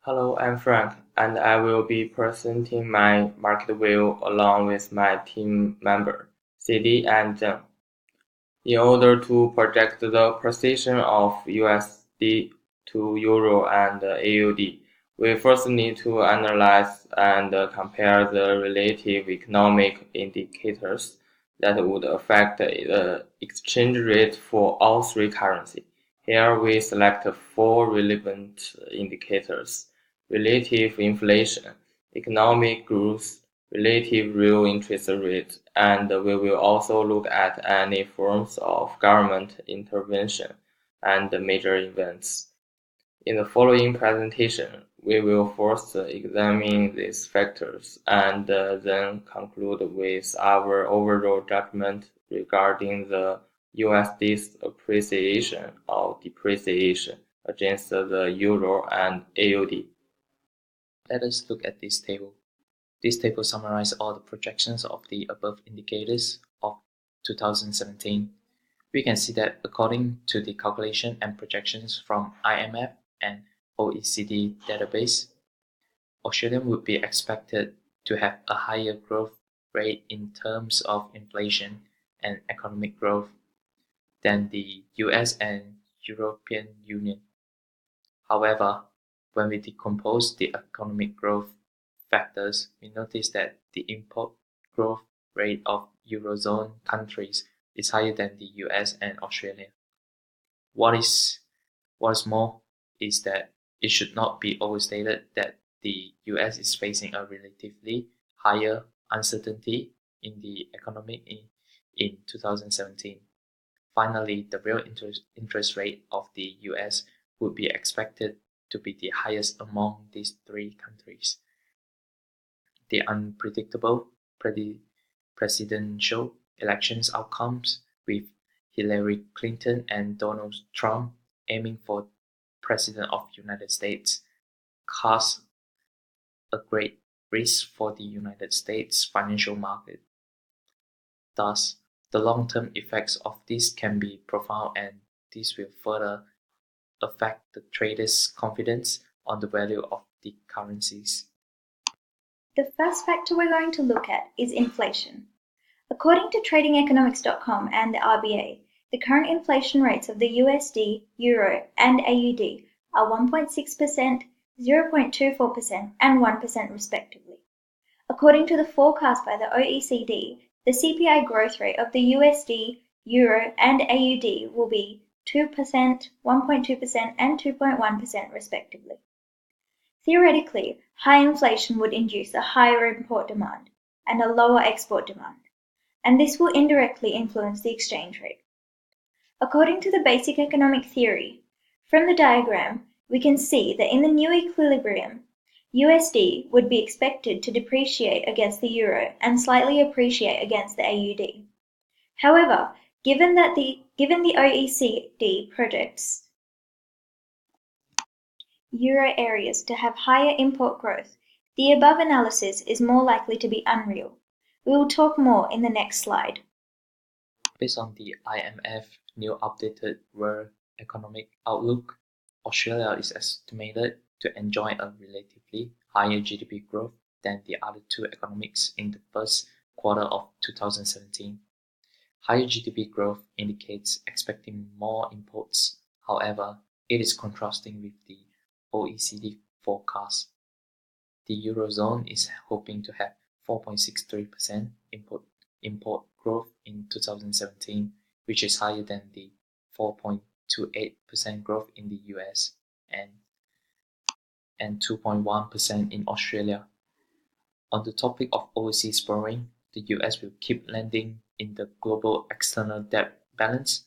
Hello, I'm Frank, and I will be presenting my market view along with my team member, Siddhi and Zheng. In order to project the position of USD to Euro and AUD, we first need to analyze and compare the relative economic indicators that would affect the exchange rate for all three currencies. Here we select four relevant indicators: relative inflation, economic growth, relative real interest rate, and we will also look at any forms of government intervention and major events. In the following presentation, we will first examine these factors and then conclude with our overall judgment regarding the USD's appreciation or depreciation against the euro and AUD. Let us look at this table. This table summarizes all the projections of the above indicators of 2017. We can see that according to the calculation and projections from IMF and OECD database, Australia would be expected to have a higher growth rate in terms of inflation and economic growth than the US and European Union. However, when we decompose the economic growth factors, we notice that the import growth rate of Eurozone countries is higher than the US and Australia. What is more is that it should not be overstated that the US is facing a relatively higher uncertainty in the economy in 2017. Finally, the real interest rate of the US would be expected to be the highest among these three countries. The unpredictable presidential elections outcomes, with Hillary Clinton and Donald Trump aiming for President of the United States, cause a great risk for the United States financial market. Thus, the long-term effects of this can be profound, and this will further affect the traders' confidence on the value of the currencies. The first factor we're going to look at is inflation. According to tradingeconomics.com and the RBA, the current inflation rates of the USD, Euro, and AUD are 1.6%, 0.24%, and 1% respectively. According to the forecast by the OECD, the CPI growth rate of the USD, Euro, and AUD will be 2%, 1.2%, and 2.1% respectively. Theoretically, high inflation would induce a higher import demand and a lower export demand, and this will indirectly influence the exchange rate. According to the basic economic theory, from the diagram, we can see that in the new equilibrium, USD would be expected to depreciate against the euro and slightly appreciate against the AUD. However, given the OECD projects euro areas to have higher import growth, the above analysis is more likely to be unreal. We will talk more in the next slide. Based on the IMF new updated World Economic Outlook, Australia is estimated to enjoy a relatively higher GDP growth than the other two economies in the first quarter of 2017. Higher GDP growth indicates expecting more imports. However, it is contrasting with the OECD forecast. The Eurozone is hoping to have 4.63% import growth in 2017, which is higher than the 4.28% growth in the US and 2.1% in Australia. On the topic of overseas borrowing, the US will keep lending in the global external debt balance.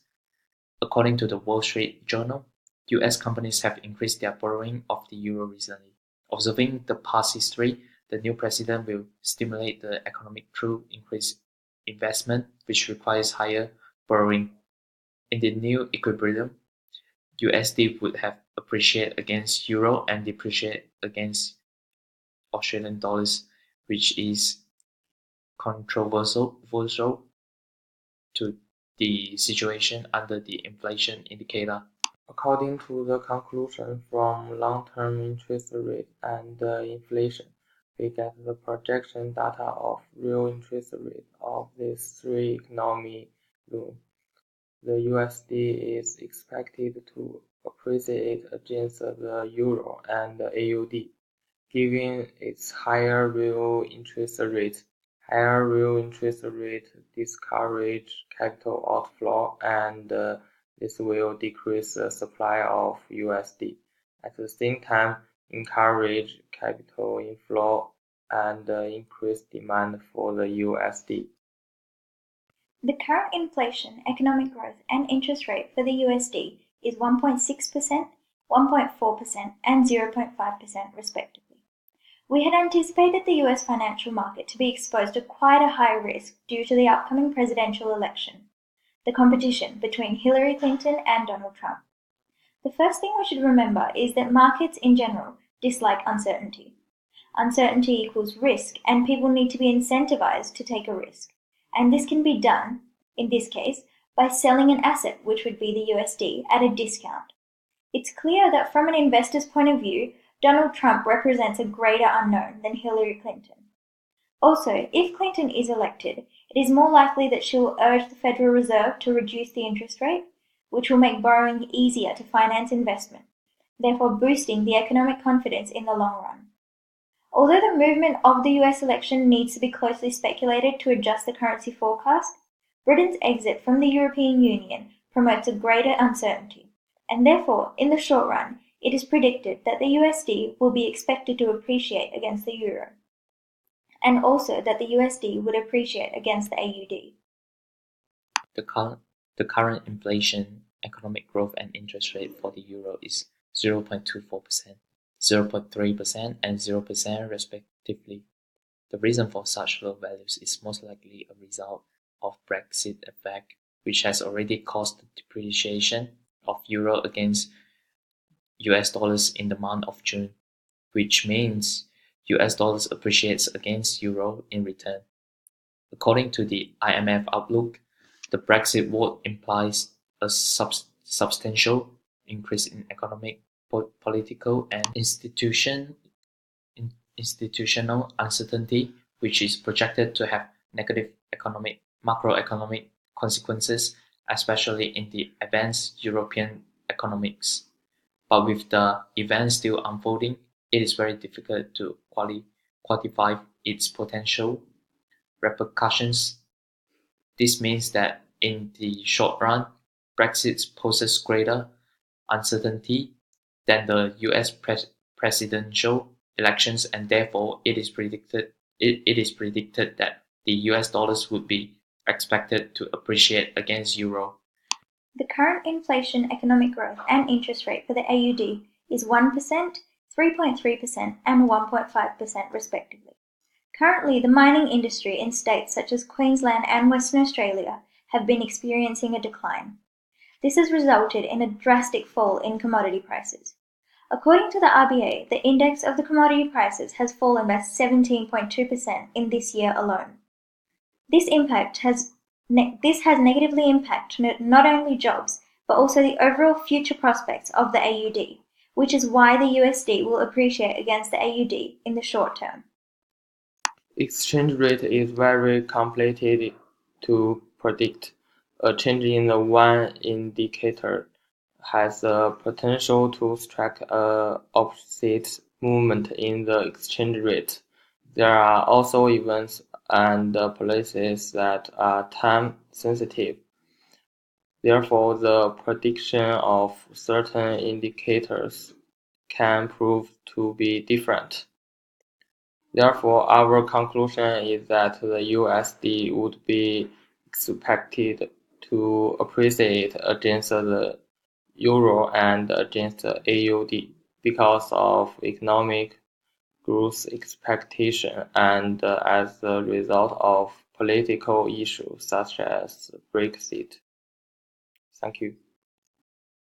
According to the Wall Street Journal, US companies have increased their borrowing of the euro recently. Observing the past history, the new president will stimulate the economy through increased investment, which requires higher borrowing. In the new equilibrium, USD would have appreciate against euro and depreciate against Australian dollars, which is controversial to the situation under the inflation indicator. According to the conclusion from long-term interest rate and inflation, we get the projection data of real interest rate of these three economy zones. The USD is expected to appreciate against the euro and the AUD. Given its higher real interest rate, higher real interest rate discourage capital outflow and this will decrease the supply of USD. At the same time, encourage capital inflow and increase demand for the USD. The current inflation, economic growth, and interest rate for the USD is 1.6%, 1.4%, and 0.5% respectively. We had anticipated the US financial market to be exposed to quite a high risk due to the upcoming presidential election, the competition between Hillary Clinton and Donald Trump. The first thing we should remember is that markets in general dislike uncertainty. Uncertainty equals risk, and people need to be incentivized to take a risk. And this can be done, in this case, by selling an asset, which would be the USD, at a discount. It's clear that from an investor's point of view, Donald Trump represents a greater unknown than Hillary Clinton. Also, if Clinton is elected, it is more likely that she will urge the Federal Reserve to reduce the interest rate, which will make borrowing easier to finance investment, therefore boosting the economic confidence in the long run. Although the movement of the US election needs to be closely speculated to adjust the currency forecast, Britain's exit from the European Union promotes a greater uncertainty, and therefore, in the short run, it is predicted that the USD will be expected to appreciate against the euro, and also that the USD would appreciate against the AUD. The current inflation, economic growth, and interest rate for the euro is 0.24%. 0.3% and 0% respectively. The reason for such low values is most likely a result of Brexit effect, which has already caused the depreciation of euro against US dollars in the month of June, which means US dollars appreciates against euro in return. According to the IMF outlook, the Brexit vote implies a substantial increase in economic, political, and institutional uncertainty, which is projected to have negative macroeconomic consequences, especially in the advanced European economies. But with the events still unfolding, it is very difficult to quantify its potential repercussions. This means that in the short run, Brexit poses greater uncertainty than the US presidential elections, and therefore it is predicted that the US dollars would be expected to appreciate against euro. The current inflation, economic growth, and interest rate for the AUD is 1%, 3.3%, and 1.5% respectively. Currently, the mining industry in states such as Queensland and Western Australia have been experiencing a decline. This has resulted in a drastic fall in commodity prices. According to the RBA, the index of the commodity prices has fallen by 17.2% in this year alone. This has negatively impacted not only jobs, but also the overall future prospects of the AUD, which is why the USD will appreciate against the AUD in the short term. Exchange rate is very complicated to predict. A change in the one indicator has the potential to strike an opposite movement in the exchange rate. There are also events and places that are time sensitive. Therefore, the prediction of certain indicators can prove to be different. Therefore, our conclusion is that the USD would be expected to appreciate against the euro and against the AUD because of economic growth expectation and as a result of political issues such as Brexit. Thank you.